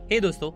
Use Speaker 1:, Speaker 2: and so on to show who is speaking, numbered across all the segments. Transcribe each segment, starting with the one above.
Speaker 1: हे दोस्तों,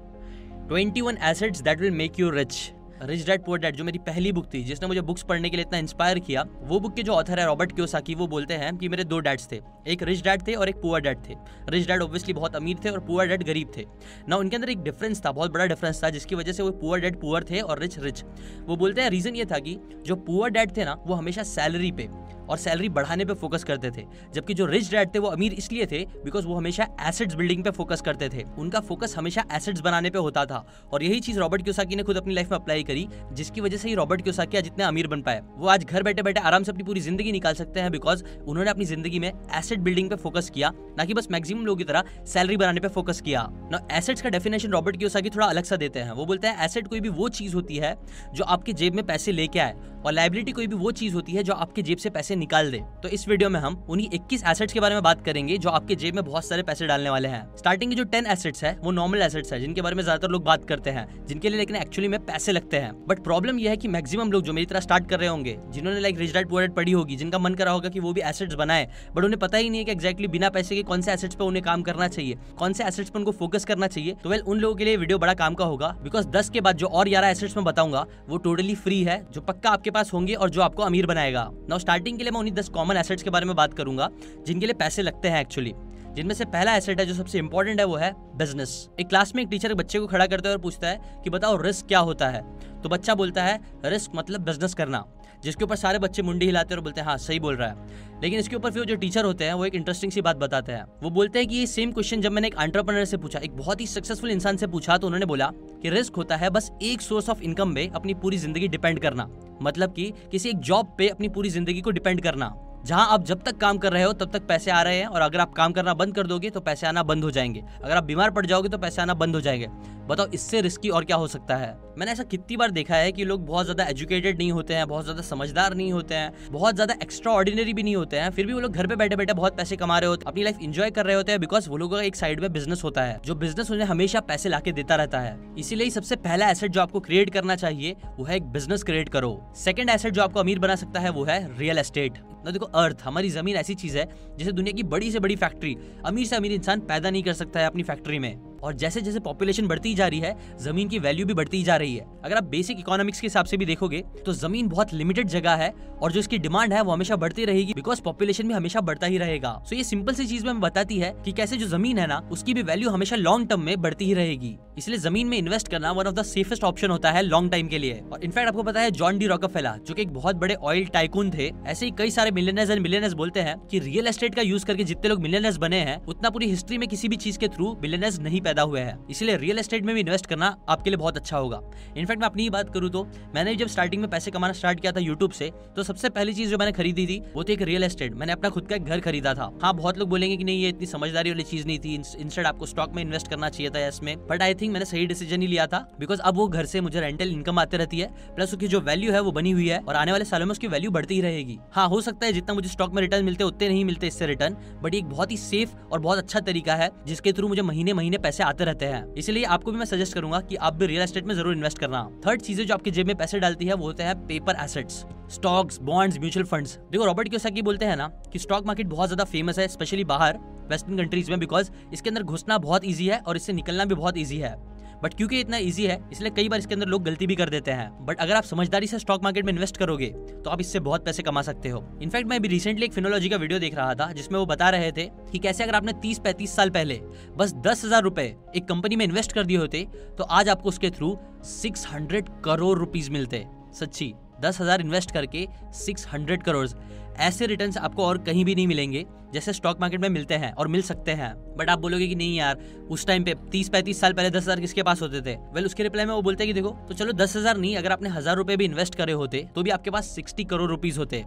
Speaker 1: 21 assets that will make you rich, rich dad poor dad जो मेरी पहली बुक थी जिसने मुझे बुक्स पढ़ने के लिए इतना इंस्पायर किया, वो बुक के जो ऑथर है रॉबर्ट कियोसाकी, वो बोलते हैं कि मेरे दो डैड्स थे, एक रिच डैड थे और एक पुअर डैड थे। रिच डैड ऑब्वियसली बहुत अमीर थे और पुअर डैड गरीब थे ना। उनके अंदर एक डिफरेंस था, बहुत बड़ा डिफरेंस था, जिसकी वजह से वो पुअर डैड पुअर थे और रिच रिच। वो बोलते हैं रीजन ये था कि जो पुअर डैड थे ना, वो हमेशा सैलरी पे और सैलरी बढ़ाने पे फोकस करते थे, जबकि जो रिच डैड थे वो अमीर इसलिए थे बिकॉज वो हमेशा एसेट्स बिल्डिंग पे फोकस करते थे। उनका फोकस हमेशा एसेट्स बनाने पे होता था और यही चीज रॉबर्ट कियोसाकी ने खुद अपनी लाइफ में अप्लाई करी, जिसकी वजह से ही रॉबर्ट कियोसाकी आज इतने अमीर बन पाए। वो आज घर बैठे बैठे आराम से अपनी पूरी जिंदगी निकाल सकते हैं बिकॉज उन्होंने अपनी जिंदगी में एसेट बिल्डिंग पे फोकस किया, ना कि बस मैक्सिमम लोगों की तरह सैलरी बनाने पे फोकस किया ना। एसेट्स का डेफिनेशन रॉबर्ट कियोसाकी थोड़ा अलग सा देते हैं। वो बोलते हैं एसेट कोई भी वो चीज होती है जो आपके जेब में पैसे लेके आए और लायबिलिटी कोई भी वो चीज होती है जो आपके जेब से पैसे निकाल दे। तो इस वीडियो में हम उन्हीं 21 एसेट्स के बारे में बात करेंगे जो आपके जेब में बहुत सारे पैसे डालने वाले हैं। स्टार्टिंग के जो 10 एसेट्स है वो नॉर्मल एसेट्स है, जिनके बारे में ज्यादातर लोग बात करते हैं, जिनके लिए लेकिन एक्चुअली में पैसे लगते हैं। बट प्रॉब्लम यह है कि मैक्सिमम लोग जो मेरी तरह स्टार्ट कर रहे होंगे, जिन्होंने like rich dad poor dad पढ़ी होगी, जिनका मन करा होगा कि वो भी एसेट्स बनाए, बट उन्हें पता ही नहीं है कि एक्जैक्टली बिना पैसे के कौन से एसेट्स पे उन्हें काम करना चाहिए, कौन से एसेट्स पे उनको फोकस करना चाहिए। तो वेल, उन लोगों के लिए वीडियो बड़ा काम का होगा बिकॉज 10 के बाद जो और 11 एसेट्स में बताऊंगा वो टोटली फ्री है, जो पक्का आपके पास होंगे और जो आपको अमीर बनाएगा। नाउ स्टार्टिंग के लिए मैं उन्हीं 10 कॉमन एसेट्स के बारे में बात करूंगा जिनके लिए पैसे लगते हैं एक्चुअली। जिनमें से पहला एसेट है जो सबसे इंपॉर्टेंट है, वो है बिजनेस। एक क्लास में एक टीचर बच्चे को खड़ा करता है और पूछता है कि बताओ रिस्क क्या होता है। तो बच्चा बोलता है रिस्क मतलब बिजनेस करना, जिसके ऊपर सारे बच्चे मुंडी हिलाते हैं और बोलते हैं हाँ सही बोल रहा है। लेकिन इसके ऊपर फिर जो टीचर होते हैं वो एक इंटरेस्टिंग सी बात बताते हैं। वो बोलते हैं कि ये सेम क्वेश्चन जब मैंने एक एंटरप्रेन्योर से पूछा, एक बहुत ही सक्सेसफुल इंसान से पूछा, तो उन्होंने बोला कि रिस्क होता है बस एक सोर्स ऑफ इनकम पे अपनी पूरी जिंदगी डिपेंड करना, मतलब कि किसी एक जॉब पे अपनी पूरी जिंदगी को डिपेंड करना, जहां आप जब तक काम कर रहे हो तब तक पैसे आ रहे हैं और अगर आप काम करना बंद कर दोगे तो पैसे आना बंद हो जाएंगे, अगर आप बीमार पड़ जाओगे तो पैसे आना बंद हो जाएंगे। बताओ इससे रिस्की और क्या हो सकता है। मैंने ऐसा कितनी बार देखा है कि लोग बहुत ज्यादा एजुकेटेड नहीं होते हैं, बहुत ज्यादा समझदार नहीं होते हैं, बहुत ज्यादा एक्स्ट्रा ऑर्डिनरी भी नहीं होते हैं, फिर भी वो लोग घर पे बैठे बैठे बहुत पैसे कमा रहे होते हैं, अपनी लाइफ एंजॉय कर रहे होते हैं बिकॉज वो लोगों का एक साइड में बिजनेस होता है, जो बिजनेस उन्हें हमेशा पैसे लाके देता रहता है। इसीलिए सबसे पहला एसेट जो आपको क्रिएट करना चाहिए वो है एक बिजनेस क्रिएट करो। सेकंड एसेट जो आपको अमीर बना सकता है वो है रियल एस्टेट। ना देखो, अर्थ, हमारी जमीन ऐसी चीज है जिसे दुनिया की बड़ी से बड़ी फैक्ट्री अमीर से अमीर इंसान पैदा नहीं कर सकता है अपनी फैक्ट्री में। और जैसे जैसे पॉपुलेशन बढ़ती जा रही है, जमीन की वैल्यू भी बढ़ती जा रही है। अगर आप बेसिक इकोनॉमिक्स के हिसाब से भी देखोगे तो जमीन बहुत लिमिटेड जगह है और जो इसकी डिमांड है वो हमेशा बढ़ती रहेगी बिकॉज पॉपुलेशन भी हमेशा बढ़ता ही रहेगा। सो ये सिंपल सी चीज में बताती है कि कैसे जो जमीन है ना, उसकी भी वैल्यू हमेशा लॉन्ग टर्म में बढ़ती ही रहेगी। इसलिए जमीन में इन्वेस्ट करना one of the safest option होता है लॉन्ग टाइम के लिए। और इनफैक्ट आपको पता है जॉन डी रॉकफेलर, जो कि एक बहुत बड़े ऑयल टाइकून थे, ऐसे ही कई सारे मिलियनेयर्स एंड मिलियनेयर्स बोलते हैं कि रियल एस्टेट का यूज करके जितने लोग मिलियनेयर्स बने हैं उतना पूरी हिस्ट्री में किसी भी चीज के थ्रू मिलियनेयर्स नहीं पैदा हुए हैं। इसलिए रियल एस्टेट में भी इन्वेस्ट करना आपके लिए बहुत अच्छा होगा। इनफैक्ट मैं अपनी ही बात करूं तो मैंने जब स्टार्टिंग में पैसे कमाना स्टार्ट किया था यूट्यूब से, तो सबसे पहली चीज जो मैंने खरीदी थी वो थी एक रियल एस्टेट। मैंने अपना खुद का एक घर खरीदा था। हाँ, बहुत लोग बोलेंगे कि नहीं ये इतनी समझदारी वाली चीज नहीं थी, इंस्टेड आपको स्टॉक में इन्वेस्ट करना चाहिए था इसमें, बट आई थिंक मैंने सही डिसीजन ही लिया था बिकॉज अब वो घर से मुझे रेंटल इनकम आती रहती है, प्लस उसकी जो वैल्यू है वो बनी हुई है और आने वाले सालों में उसकी वैल्यू बढ़ती ही रहेगी। हाँ, हो सकता है जितना मुझे स्टॉक में रिटर्न मिलते उतने नहीं मिलते इससे रिटर्न, बट एक बहुत ही सेफ और बहुत अच्छा तरीका है जिसके थ्रू मुझे महीने महीने पैसे आते रहते हैं। इसलिए आपको भी मैं सजेस्ट करूंगा कि आप भी रियल एस्टेट में जरूर इन्वेस्ट करना। थर्ड चीजें जो आपके जेब में पैसे डालती है वो होते हैं paper assets, stocks, bonds, mutual funds. देखो, रॉबर्ट कियोसाकी बोलते हैं ना कि स्टॉक मार्केट बहुत ज्यादा फेमस है स्पेशली बाहर वेस्टर्न कंट्रीज में बिकॉज इसके अंदर घुसना बहुत ईजी है और इससे निकलना भी बहुत ईजी है। बट क्योंकि इतना इजी है इसलिए कई बार इसके अंदर लोग गलती भी कर देते हैं। बट अगर आप समझदारी से स्टॉक मार्केट में इन्वेस्ट करोगे तो आप इससे बहुत पैसे कमा सकते हो। इनफैक्ट मैं अभी रिसेंटली एक फिनोलॉजी का वीडियो देख रहा था जिसमें वो बता रहे थे कि कैसे अगर आपने 30-35 साल पहले बस 10,000 रुपए एक कंपनी में इन्वेस्ट कर दिए होते तो आज आपको उसके थ्रू 600 करोड़ रुपीज मिलते। सच्ची, 10,000 इन्वेस्ट करके 600 करोड़, ऐसे रिटर्न्स आपको और कहीं भी नहीं मिलेंगे जैसे स्टॉक मार्केट में मिलते हैं और मिल सकते हैं। बट आप बोलोगे कि नहीं यार, उस टाइम पे 30-35 साल पहले 10,000 किसके पास होते थे? वेल, उसके रिप्लाई में वो बोलते हैं कि देखो, तो चलो 10,000 नहीं, अगर आपने 1,000 रुपए भी इन्वेस्ट करे होते तो भी आपके पास 60 करोड़ रुपीज होते,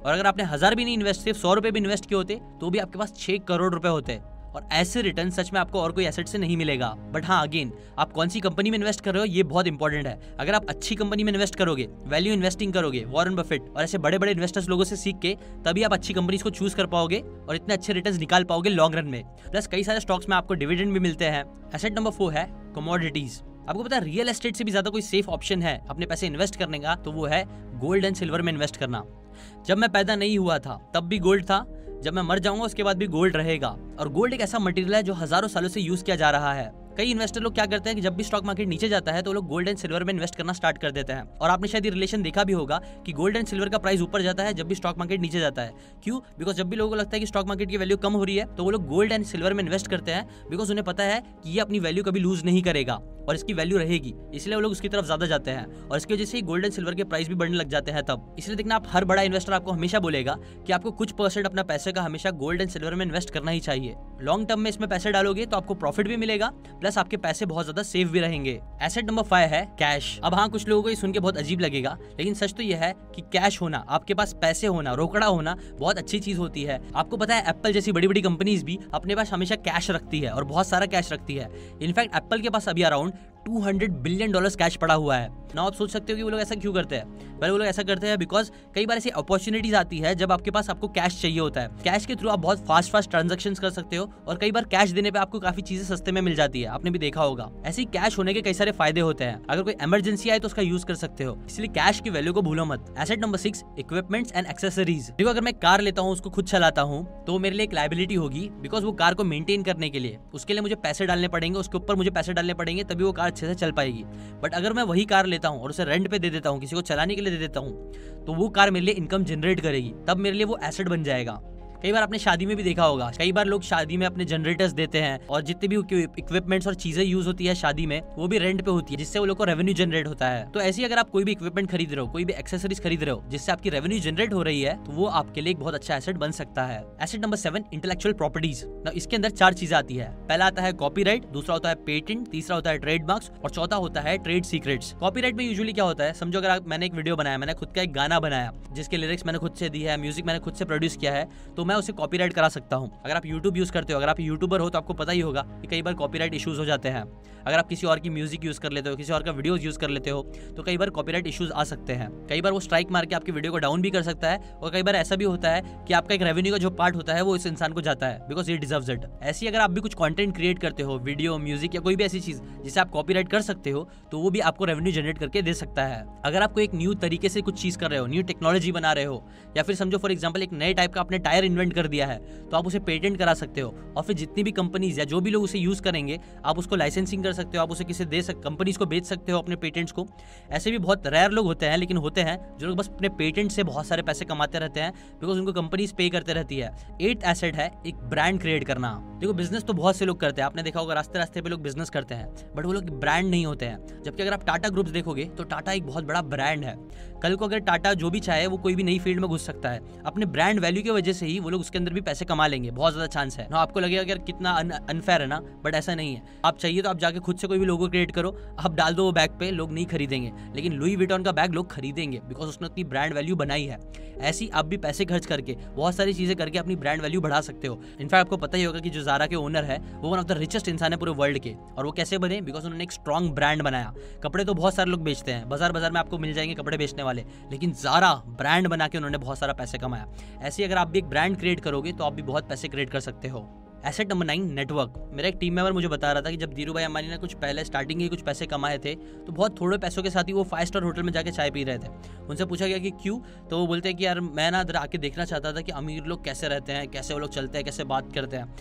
Speaker 1: और अगर आपने 1,000 भी नहीं इन्वेस्ट, सिर्फ 100 रुपए भी इन्वेस्ट किए होते तो भी आपके पास 6 करोड़ रुपए होते। और ऐसे रिटर्न सच में आपको और कोई एसेट से नहीं मिलेगा। बट हाँ, अगेन, आप कौन सी कंपनी में इन्वेस्ट कर रहे हो ये बहुत इंपॉर्टेंट है। अगर आप अच्छी कंपनी में इन्वेस्ट करोगे, वैल्यू इन्वेस्टिंग करोगे, वॉरेन बफेट और ऐसे बड़े बड़े इन्वेस्टर्स लोगों से सीख के, तभी आप अच्छी कंपनीज को चूज कर पाओगे और इतने अच्छे रिटर्न्स निकाल पाओगे लॉन्ग रन में। प्लस कई सारे स्टॉक्स में आपको डिविडेंड भी मिलते हैं। एसेट नंबर 4 है कमोडिटीज। आपको पता है रियल एस्टेट से भी ज्यादा कोई सेफ ऑप्शन है अपने पैसे इन्वेस्ट करने का, तो वो है गोल्ड एंड सिल्वर में इन्वेस्ट करना। जब मैं पैदा नहीं हुआ था तब भी गोल्ड था, जब मैं मर जाऊंगा उसके बाद भी गोल्ड रहेगा। और गोल्ड एक ऐसा मटेरियल है जो हजारों सालों से यूज किया जा रहा है कई इन्वेस्टर लोग क्या करते हैं कि जब भी स्टॉक मार्केट नीचे जाता है तो लोग गोल्ड एंड सिल्वर में इन्वेस्ट करना स्टार्ट कर देते हैं। और आपने शायद ये रिलेशन देखा भी होगा कि गोल्ड एंड सिल्वर का प्राइस ऊपर जाता है जब भी स्टॉक मार्केट नीचे जाता है। क्यों? बिकॉज जब भी लोगों को लगता है कि स्टॉक मार्केट की वैल्यू कम हो रही है तो वो लोग गोल्ड एंड सिल्वर में इन्वेस्ट करते हैं, बिकॉज उन्हें पता है कि ये अपनी वैल्यू कभी लूज नहीं करेगा और इसकी वैल्यू रहेगी, इसलिए वो लोग उसकी तरफ ज्यादा जाते हैं और इसकी वजह से गोल्ड एंड सिल्वर के प्राइस भी बढ़ने लग जाते हैं तब। इसलिए देखना, आप हर बड़ा इन्वेस्टर आपको हमेशा बोलेगा कि आपको कुछ परसेंट अपना पैसे का हमेशा गोल्ड एंड सिल्वर में इन्वेस्ट करना ही चाहिए। लॉन्ग टर्म में इसमें पैसे डालोगे तो आपको प्रॉफिट भी मिलेगा, प्लस आपके पैसे बहुत ज्यादा सेफ भी रहेंगे। एसेट नंबर 5 है कैश। अब हाँ, कुछ लोगों को ये सुन के बहुत अजीब लगेगा, लेकिन सच तो यह है कि कैश होना, आपके पास पैसे होना, रोकड़ा होना बहुत अच्छी चीज होती है। आपको पता है एप्पल जैसी बड़ी बड़ी कंपनीज भी अपने पास हमेशा कैश रखती है और बहुत सारा कैश रखती है। इनफैक्ट एप्पल के पास अभी अराउंड $200 बिलियन कैश पड़ा हुआ है ना। आप सोच सकते हो कि वो लोग ऐसा क्यों करते हैं। पर वो लोग ऐसा करते हैं बिकॉज कई बार ऐसी अपॉर्चुनिटीज आती है जब आपके पास आपको कैश चाहिए होता है। कैश के थ्रू आप बहुत फास्ट ट्रांजैक्शंस कर सकते हो और कई बार कैश देने पे आपको काफी चीजें सस्ते में मिल जाती है, आपने भी देखा होगा। ऐसे ही कैश होने के कई सारे फायदे होते हैं। अगर कोई इमरजेंसी आए तो उसका यूज कर सकते हो, इसलिए कैश की वैल्यू को भूलो मत। Asset number 6, equipments and accessories. देखो, अगर मैं कार लेता हूँ, उसको खुद चलाता हूँ, तो मेरे लिए एक लायबिलिटी होगी, बिकॉज वो कार को मेंटेन करने के लिए उसके लिए मुझे पैसे डालने पड़ेंगे, उसके ऊपर मुझे पैसे डालने पड़ेंगे, तभी वो कार अच्छे से चल पाएगी। बट अगर मैं वही कार लेता हूँ और उसे रेंट पे दे देता हूँ, किसी को चलाने के लिए दे देता हूँ, तो वो कार मेरे लिए इनकम जनरेट करेगी, तब मेरे लिए वो एसेट बन जाएगा। कई बार आपने शादी में भी देखा होगा, कई बार लोग शादी में अपने जनरेटर्स देते हैं और जितने भी इक्विपमेंट्स और चीजें यूज होती है शादी में, वो भी रेंट पे होती है, जिससे वो लोग को रेवेन्यू जनरेट होता है। तो ऐसे ही अगर आप कोई भी इक्विपमेंट खरीद रहे हो, कोई भी एक्सेसरीज खरीद रहे हो जिससे आपकी रेवेन्यू जनरेट हो रही है, तो वो आपके लिए एक बहुत अच्छा एसेट बन सकता है। Asset number 7, intellectual properties. इसके अंदर 4 चीजें आती है। पहला आता है कॉपीराइट, दूसरा होता है पेटेंट, तीसरा होता है ट्रेडमार्क्स और चौथा होता है ट्रेड सीक्रेट्स। कॉपीराइट में यूजुअली क्या होता है, समझो अगर मैंने एक वीडियो बनाया, मैंने खुद का एक गाना बनाया जिसके लिरिक्स मैंने खुद से दी है, म्यूजिक मैंने खुद से प्रोड्यूस किया है, तो मैं उसे कॉपीराइट करा सकता हूं। अगर आप YouTube यूज करते हो, अगर आप यूट्यूबर हो, तो आपको पता ही होगा कि कई बार कॉपीराइट इश्यूज हो जाते हैं। अगर आप किसी और की म्यूजिक यूज कर लेते हो, किसी और का वीडियोस यूज कर लेते हो, तो कई बार कॉपीराइट इश्यूज आ सकते हैं। कई बार वो स्ट्राइक मार के आपकी वीडियो को डाउन भी कर सकता है और कई बार ऐसा भी होता है कि आपका एक रेवेन्यू का जो पार्ट होता है वो इस इंसान को जाता है, बिकॉज ही डिजर्व्स इट। ऐसी अगर आप भी कुछ कंटेंट क्रिएट करते हो, वीडियो, म्यूजिक या कोई भी ऐसी चीज जिसे आप कॉपीराइट कर सकते हो, तो वो भी आपको रेवेन्यू जनरेट करके दे सकता है। अगर आप कोई एक न्यू तरीके से कुछ चीज कर रहे हो, न्यू टेक्नोलॉजी बना रहे हो, या फिर समझो फॉर एग्जाम्पल एक नए टाइप का आपने टायर इन्वेंट कर दिया है, तो आप उसे पेटेंट करा सकते हो और फिर जितनी भी कंपनीज या जो भी लोग उसे यूज करेंगे, आप उसको लाइसेंसिंग कर सकते हो, आप उसे किसी कंपनीज को बेच सकते हो अपने पेटेंट्स को। ऐसे भी बहुत रेयर लोग होते हैं, लेकिन होते हैं जो लोग बस अपने पेटेंट से बहुत सारे पैसे कमाते रहते हैं, बिकॉज उनको कंपनीज पे करते रहती है। 8th एसेट है एक ब्रांड क्रिएट करना। देखो, बिजनेस तो बहुत से लोग करते हैं, आपने देखा होगा रास्ते रास्ते पे लोग बिजनेस करते हैं, बट वो लोग ब्रांड नहीं होते हैं। जबकि अगर आप टाटा ग्रुप्स देखोगे तो टाटा एक बहुत बड़ा ब्रांड है। कल को अगर टाटा जो भी चाहे वो कोई भी नई फील्ड में घुस सकता है, अपने ब्रांड वैल्यू की वजह से ही वो लोग उसके अंदर भी पैसे कमा लेंगे, बहुत ज्यादा चांस है ना। आपको लगेगा कि कितना अनफेयर है ना, बट ऐसा नहीं है। आप चाहिए तो आप जाके खुद से कोई भी लोगो क्रिएट करो, आप डाल दो वो बैग पे, लोग नहीं खरीदेंगे, लेकिन लुई विटॉन का बैग लोग खरीदेंगे, बिकॉज उसने अपनी ब्रांड वैल्यू बनाई है। ऐसी आप भी पैसे खर्च करके बहुत सारी चीजें करके अपनी ब्रांड वैल्यू बढ़ा सकते हो। इनफैक्ट आपको पता ही होगा कि जो ज़ारा के ओनर है वो वन ऑफ द रिचेस्ट इंसान है पूरे वर्ल्ड के, और वो कैसे बने, बिकॉज उन्होंने एक स्ट्रॉन्ग ब्रांड बनाया। कपड़े तो बहुत सारे लोग बेचते हैं, बाजार में आपको मिल जाएंगे कपड़े बेचने वाले, लेकिन ज़ारा ब्रांड बना के उन्होंने बहुत सारा पैसे कमाया। ऐसे अगर आप भी एक ब्रांड क्रिएट करोगे तो आप भी बहुत पैसे क्रिएट कर सकते हो। Asset number 9, network. मेरा एक टीम मेंबर मुझे बता रहा था कि जब धीरू भाई अंबानी ने कुछ पहले स्टार्टिंग के कुछ पैसे कमाए थे, तो बहुत थोड़े पैसों के साथ ही वो 5 स्टार होटल में जाके चाय पी रहे थे। उनसे पूछा गया कि क्यों, तो वो बोलते हैं कि यार मैं ना इधर आके देखना चाहता था कि अमीर लोग कैसे रहते हैं, कैसे वो लोग चलते हैं, कैसे बात करते हैं।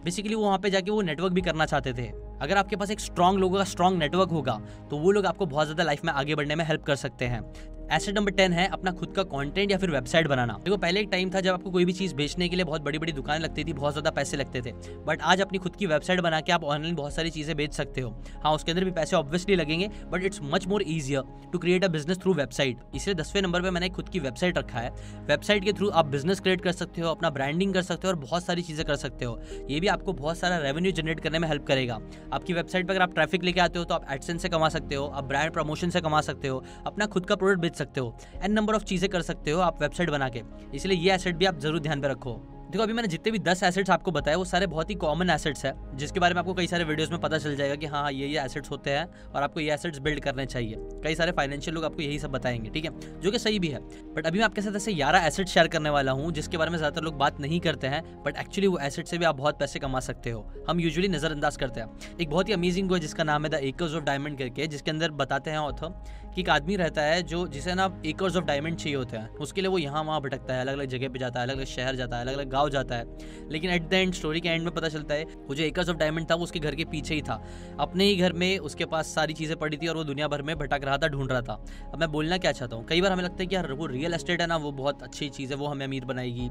Speaker 1: बेसिकली वो वहाँ पे जाके वो नेटवर्क भी करना चाहते थे। अगर आपके पास एक स्ट्रॉन्ग लोगों का स्ट्रॉन्ग नेटवर्क होगा तो वो लोग आपको बहुत ज़्यादा लाइफ में आगे बढ़ने में हेल्प कर सकते हैं। एसेट नंबर 10 है अपना खुद का कंटेंट या फिर वेबसाइट बनाना। देखो, पहले एक टाइम था जब आपको कोई भी चीज बेचने के लिए बहुत बड़ी बड़ी दुकानें लगती थी, बहुत ज्यादा पैसे लगते थे, बट आज अपनी खुद की वेबसाइट बना के आप ऑनलाइन बहुत सारी चीजें बेच सकते हो। हाँ, उसके अंदर भी पैसे ऑब्वियसली लगेंगे, but it's much more easier to create a business through website. इसलिए 10वें नंबर पर मैंने खुद की वेबसाइट रखा है। वेबसाइट के थ्रू आप बिजनेस क्रिएट कर सकते हो, अपना ब्रांडिंग कर सकते हो और बहुत सारी चीजें कर सकते हो। ये भी आपको बहुत सारा रेवेन्यू जनरेट करने में हेल्प करेगा। आपकी वेबसाइट पर अगर आप ट्रैफिक लेके आते हो तो आप एडसेंस से कमा सकते हो, आप ब्रांड प्रमोशन से कमा सकते हो, अपना खुद का प्रोडक्ट बेच सकते हो, एंड नंबर ऑफ चीजें कर सकते हो आप वेबसाइट बना के। इसलिए ये एसेट भी आप जरूर ध्यान पे रखो। देखो, अभी मैंने जितने भी 10 एसेट्स आपको बताए वो सारे बहुत ही कॉमन एसेट्स हैं, जिसके बारे में आपको कई सारे वीडियोस में पता चल जाएगा कि हाँ ये एसेट्स होते हैं और आपको ये एसेट्स बिल्ड करने चाहिए। कई सारे फाइनेंशियल लोग आपको यही सब बताएंगे, ठीक है, जो कि सही भी है। बट अभी मैं आपके साथ ऐसे 11 एसेट्स शेयर करने वाला हूँ जिसके बारे में ज्यादातर लोग बात नहीं करते हैं, बट एक्चुअली वो एसेट से भी आप बहुत पैसे कमा सकते हो। हम यूजुअली नजरअंदाज करते हैं। एक बहुत ही अमेजिंग है जिसका नाम है द एकर्स ऑफ डायमंड करके, जिसके अंदर बताते हैं ऑथर कि एक आदमी रहता है जो जिसे ना एकर्स ऑफ डायमंड चाहिए होते हैं, उसके लिए वो यहाँ वहाँ भटकता है, अलग अलग जगह पे जाता है, अलग अलग शहर जाता है, अलग अलग गाँव जाता है, लेकिन एट द एंड स्टोरी के एंड में पता चलता है वो जो एकर्स ऑफ डायमंड था वो उसके घर के पीछे ही था, अपने ही घर में उसके पास सारी चीज़ें पड़ी थी और वो दुनिया भर में भटक रहा था, ढूंढ रहा था। अब मैं बोलना क्या चाहता हूँ, कई बार हमें लगता है कि यार वो रियल एस्टेट है ना, वो बहुत अच्छी चीज़ है, वो हमें अमीर बनाएगी,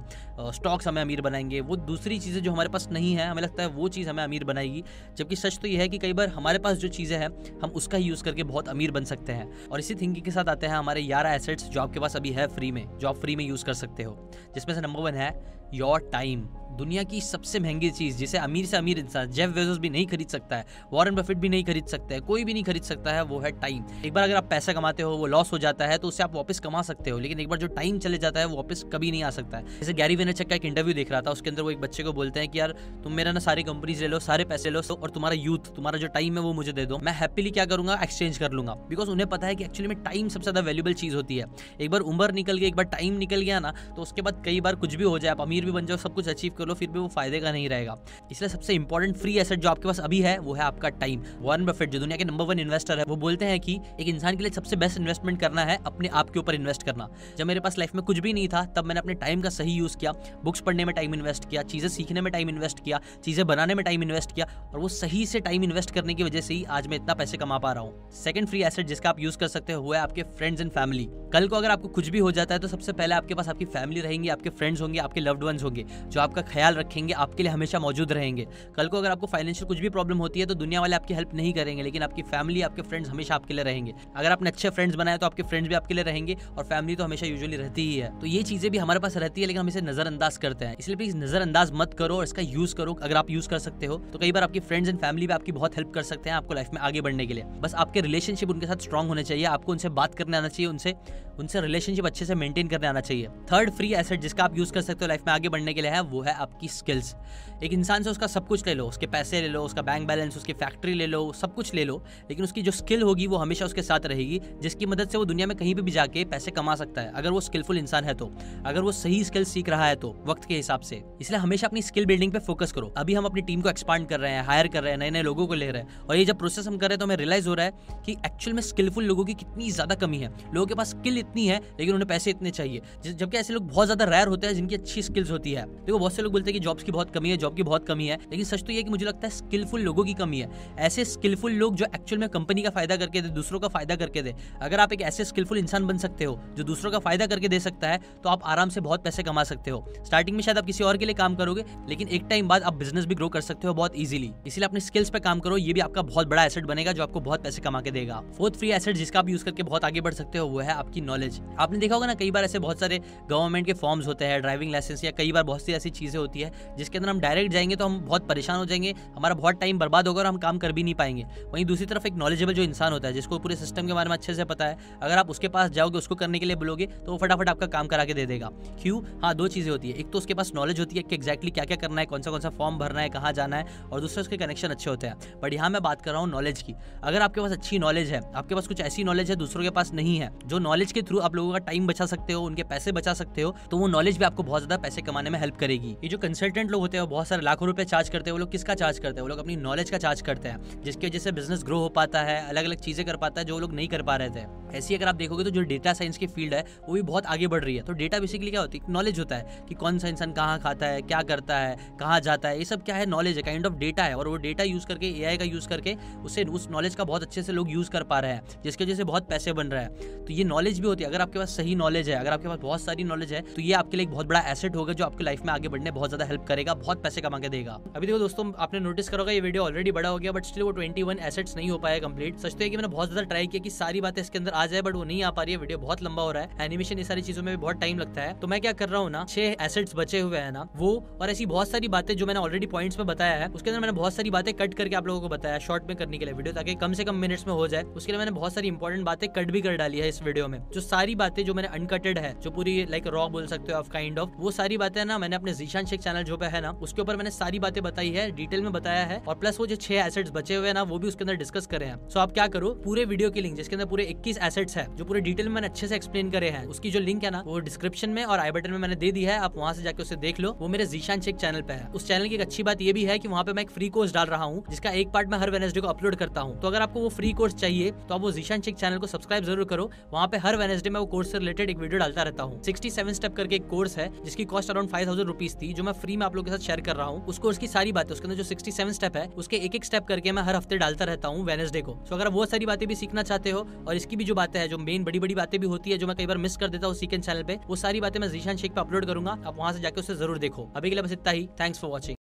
Speaker 1: स्टॉक्स हमें अमीर बनाएंगे, वो दूसरी चीज़ें जो हमारे पास नहीं है हमें लगता है वो चीज़ हमें अमीर बनाएगी, जबकि सच तो ये है कि कई बार हमारे पास जो चीज़ें हैं हम उसका ही यूज़ करके बहुत अमीर बन सकते हैं। और इसी थिंकिंग के साथ आते हैं हमारे 11 एसेट्स जो आपके पास अभी है फ्री में, जो आप फ्री में यूज़ कर सकते हो, जिसमें से नंबर 1 है योर टाइम। दुनिया की सबसे महंगी चीज़ जिसे अमीर से अमीर इंसान जेफ बेजोस भी नहीं खरीद सकता है, वॉरेन बफेट भी नहीं खरीद सकता है, कोई भी नहीं खरीद सकता है, वो है टाइम। एक बार अगर आप पैसा कमाते हो वो लॉस हो जाता है तो उससे आप वापस कमा सकते हो, लेकिन एक बार जो टाइम चले जाता है वो वापस कभी नहीं आ सकता है। जैसे गैरी वेनरचक का एक इंटरव्यू देख रहा था, उसके अंदर वो एक बच्चे को बोलते हैं कि यार तुम मेरा ना सारी कंपनीज ले लो, सारे पैसे लो और तुम्हारा यूथ, तुम्हारा जो टाइम है वो मुझे दे दो, मैं हैप्पीली क्या करूंगा, एक्सचेंज कर लूंगा। बिकॉज उन्हें पता है कि एक्चुअली में टाइम सबसे ज्यादा वैल्यूबल चीज होती है। एक बार उम्र निकल गई, एक बार टाइम निकल गया ना, तो उसके बाद कई बार कुछ भी हो जाए, आप अमीर भी बन जाओ, सब कुछ अचीव कर लो, फिर भी वो फायदे का नहीं रहेगा। इसलिए सबसे इंपॉर्टेंट फ्री एसेट जो आपके पास अभी है वो है आपका टाइम। वॉरेन बफेट जो दुनिया के नंबर 1 इन्वेस्टर है, वो बोलते हैं कि एक इंसान के लिए सबसे बेस्ट इन्वेस्टमेंट करना है अपने आप के ऊपर इन्वेस्ट करना। जब मेरे पास लाइफ में कुछ भी नहीं था तब मैंने अपने टाइम का सही यूज किया, बुक्स पढ़ने में टाइम इन्वेस्ट किया, चीजें सीखने में टाइम इन्वेस्ट किया, चीजें बनाने में टाइम इन्वेस्ट किया, और वो सही से टाइम इन्वेस्ट करने की वजह से ही आज मैं इतना पैसे कमा पा रहा हूँ। सेकंड फ्री एसेट जिसका आप यूज कर सकते हो वो है आपके फ्रेंड्स एंड फैमिली। कल को अगर आपको कुछ भी हो जाता है तो सबसे पहले आपके पास आपकी फैमिली रहेंगी, आपके फ्रेंड्स होंगे, आपके लव्ड वंस होंगे जो आपका ख्याल रखेंगे, आपके लिए हमेशा मौजूद रहेंगे। कल को अगर आपको फाइनेंशियल कुछ भी प्रॉब्लम होती है तो दुनिया वाले आपकी हेल्प नहीं करेंगे, लेकिन आपकी फैमिली, आपके फ्रेंड्स हमेशा आपके लिए रहेंगे। अगर आपने अच्छे फ्रेंड्स बनाए तो आपके फ्रेंड्स भी आपके लिए रहेंगे, और फैमिली तो हमेशा यूजुअली रहती ही है। तो ये चीजें भी हमारे पास रहती है लेकिन हम इसे नजरअंदाज करते हैं, इसलिए प्लीज नजरअंदाज मत करो और इसका यूज करो। अगर आप यूज कर सकते हो तो कई बार आपकी फ्रेंड्स एंड फैमिली भी आपकी बहुत हेल्प कर सकते हैं आपको लाइफ में आगे बढ़ने के लिए। बस आपके रिलेशनशिप उनके साथ स्ट्रांग होने चाहिए, आपको उनसे बात करने आना चाहिए, उनसे रिलेशनशिप अच्छे से मेंटेन करने आना चाहिए। थर्ड फ्री एसेट जिसका आप यूज कर सकते हो लाइफ में आगे बढ़ने के लिए है वो है आपकी स्किल्स। एक इंसान से उसका सब कुछ ले लो, उसके पैसे ले लो, उसका बैंक बैलेंस, उसकी फैक्ट्री ले लो, सब कुछ ले लो, लेकिन उसकी जो स्किल होगी वो हमेशा उसके साथ रहेगी, जिसकी मदद से वो दुनिया में कहीं पे भी जाके पैसे कमा सकता है अगर वो स्किलफुल इंसान है तो, अगर वो सही स्किल सीख रहा है तो वक्त के हिसाब से। इसलिए हमेशा अपनी स्किल बिल्डिंग पे फोकस करो। अभी हम अपनी टीम को एक्सपांड कर रहे हैं, हायर कर रहे हैं, नए नए लोगों को ले रहे हैं, और ये जब प्रोसेस हम कर रहे हैं तो हमें रियलाइज हो रहा है कि एक्चुअल में स्किलफुल लोगों की कितनी ज्यादा कमी है। लोगों के पास स्किल इतनी है लेकिन उन्हें पैसे इतने चाहिए, जबकि ऐसे लोग बहुत ज्यादा रेयर होते हैं जिनकी अच्छी स्किल्स होती है। देखो बहुत से लोग बोलते हैं कि जॉब्स की बहुत कमी है, जॉब की बहुत कमी है, लेकिन सच तो ये है कि मुझे लगता है स्किलफुल लोगों की कमी है। ऐसे स्किलफुल लोग जो एक्चुअल में कंपनी का फायदा करके दे, दूसरों का फायदा करके दे। अगर आप एक ऐसे स्किलफुल इंसान बन सकते हो जो दूसरों का फायदा करके दे सकता है तो आप आराम से बहुत पैसे कमा सकते हो। स्टार्टिंग में शायद आप किसी और के लिए काम करोगे, लेकिन एक टाइम बाद आप बिजनेस भी ग्रो कर सकते हो बहुत इजीली। इसलिए अपने स्किल्स पे काम करो, ये भी आपका बहुत बड़ा एसेट बनेगा जो आपको बहुत पैसे कमा के देगा। फोर्थ फ्री एसेट जिसका आप यूज करके बहुत आगे बढ़ सकते हो वो है आपकी नॉलेज। आपने देखा होगा ना, कई बार ऐसे बहुत सारे गवर्नमेंट के फॉर्म्स होते हैं, ड्राइविंग लाइसेंस, या कई बार बहुत सी ऐसी चीजें होती है जिसके अंदर हम डायरेक्ट जाएंगे तो हम बहुत परेशान हो जाएंगे, हमारा बहुत टाइम बर्बाद होगा और हम काम कर भी नहीं पाएंगे। वहीं दूसरी तरफ एक नॉलेजेबल जो इंसान होता है जिसको पूरे सिस्टम के बारे में अच्छे से पता है, अगर आप उसके पास जाओगे, उसको करने के लिए बोलोगे तो वो फटाफट आपका काम करा के दे देगा। क्यों? हाँ, दो चीजें होती है, एक तो उसके पास नॉलेज होती है कि एक्जैक्टली क्या क्या करना है, कौन सा फॉर्म भरना है, कहाँ जाना है, और दूसरे उसके कनेक्शन अच्छे होते हैं। बट यहाँ मैं बात कर रहा हूँ नॉलेज की। अगर आपके पास अच्छी नॉलेज है, आपके पास कुछ ऐसी नॉलेज है दूसरों के पास नहीं है, जो नॉलेज के थ्रू आप लोगों का टाइम बचा सकते हो, उनके पैसे बचा सकते हो, तो वो नॉलेज भी आपको बहुत ज्यादा पैसे कमाने में हेल्प करेगी। ये जो कंसल्टेंट लोग होते हैं बहुत सारे लाखों रुपए चार्ज करते हैं, वो लोग किसका चार्ज करते हैं? वो लोग अपनी नॉलेज का चार्ज करते हैं, जिसकी वजह से बिजनेस ग्रो हो पाता है, अलग अलग चीजें कर पाता है जो लोग नहीं कर पा रहे थे। ऐसी अगर आप देखोगे तो जो डेटा साइंस की फील्ड है वो भी बहुत आगे बढ़ रही है। तो डेटा बेसिकली क्या होती है? नॉलेज होता है कि कौन सा इंसान कहाँ खाता है, क्या करता है, कहाँ जाता है, ये सब क्या है? नॉलेज है, काइंड ऑफ डेटा है। और वो डेटा यूज करके, एआई का यूज करके उससे उस नॉलेज का बहुत अच्छे से लोग यूज कर पा रहे हैं, जिसकी वजह से बहुत पैसे बन रहा है। तो ये नॉलेज भी होती है। अगर आपके पास सही नॉलेज है, अगर आपके पास बहुत सारी नॉलेज है, तो ये आपके लिए एक बहुत बड़ा एसेट होगा जो आपकी लाइफ में आगे बढ़ने बहुत ज्यादा हेल्प करेगा, बहुत पैसे कमा के देगा। अभी देखो दोस्तों, आपने नोटिस करोगे ये वीडियो ऑलरेडी बड़ा हो गया, बट स्टिल वो 21 एसेट्स नहीं हो पाया कंप्लीट। सच तो है कि मैंने बहुत ज्यादा ट्राई किया कि सारी बातें इसके अंदर आ जाए, बट वो नहीं आ पा रही है। वीडियो बहुत लंबा हो रहा है, एनिमेशन, ये सारी चीजों में भी बहुत टाइम लगता है। तो मैं क्या कर रहा हूँ ना, 6 एसेट्स बचे हुए हैं ना, वो और ऐसी बहुत सारी बातें जो मैंने ऑलरेडी पॉइंट्स में बताया है, उसके अंदर मैंने बहुत सारी बातें कट करके आप लोगों को बताया शॉर्ट में करने के लिए वीडियो, ताकि कम से कम मिनट्स में हो जाए। उसके लिए मैंने बहुत सारी इंपॉर्टेंट बातें कट भी कर डाली है इस वीडियो में। जो सारी बातें जो मैंने अनकटेड है, जो पूरी लाइक रॉ बोल सकते हो आप, काइंड ऑफ, वो सारी बातें ना मैंने अपने जीशान शेख चैनल जो पे है ना, उसके ऊपर मैंने सारी बातें बताई है, डिटेल में बताया है। और प्लस वो जो 6 एसेट्स बचे हुए हैं ना, वो भी उसके अंदर डिस्कस करे हैं। सो आप क्या करो, पूरे वीडियो की लिंक जिसके अंदर पूरे 21 एसेट्स है जो पूरे डिटेल में मैंने अच्छे से एक्सप्लेन करे हैं, उसकी जो लिंक है ना वो डिस्क्रिप्शन में और आई बटन में मैंने दे दी है, आप वहां से जाकर उसे देख लो। वो मेरे जीशान शेख चैनल पे है। उस चैनल की एक अच्छी बात ये भी है कि वहाँ पे मैं एक फ्री कोर्स डाल रहा हूँ जिसका एक पार्ट मैं हर वेडनेसडे को अपलोड करता हूँ। तो अगर आपको वो फ्री कोर्स चाहिए तो आप वो जीशान शेख चैनल को सब्सक्राइब जरूर करो। वहाँ पे हर वेडनेसडे में वो कोर्स से रिलेटेड एक वीडियो डालता रहता हूँ। 67 स्टेप करके एक कोर्स है जिसकी कॉस्ट अराउंड 5000 रुपीज थी, जो मैं फ्री में आप लोगों के साथ शेयर कर रहा हूँ। उस कोर्स की सारी बातें, उसके अंदर जो 67 स्टेप है उसके एक एक स्टेप करके मैं हर हफ्ते डालता रहता हूँ वेडनेसडे को। तो अगर वो सारी बातें भी सीखना चाहते हो और इसकी भी जो बातें हैं, जो मेन बड़ी बड़ी बातें भी होती है जो मैं कई बार मिस कर देता हूँ सीकेंड चैनल पे, वो सारी बातें मैं जीशान शेख पे अपलोड करूंगा। आप वहां से जाकर उसे जरूर देखो। अभी के लिए बस इतना ही। Thanks for watching.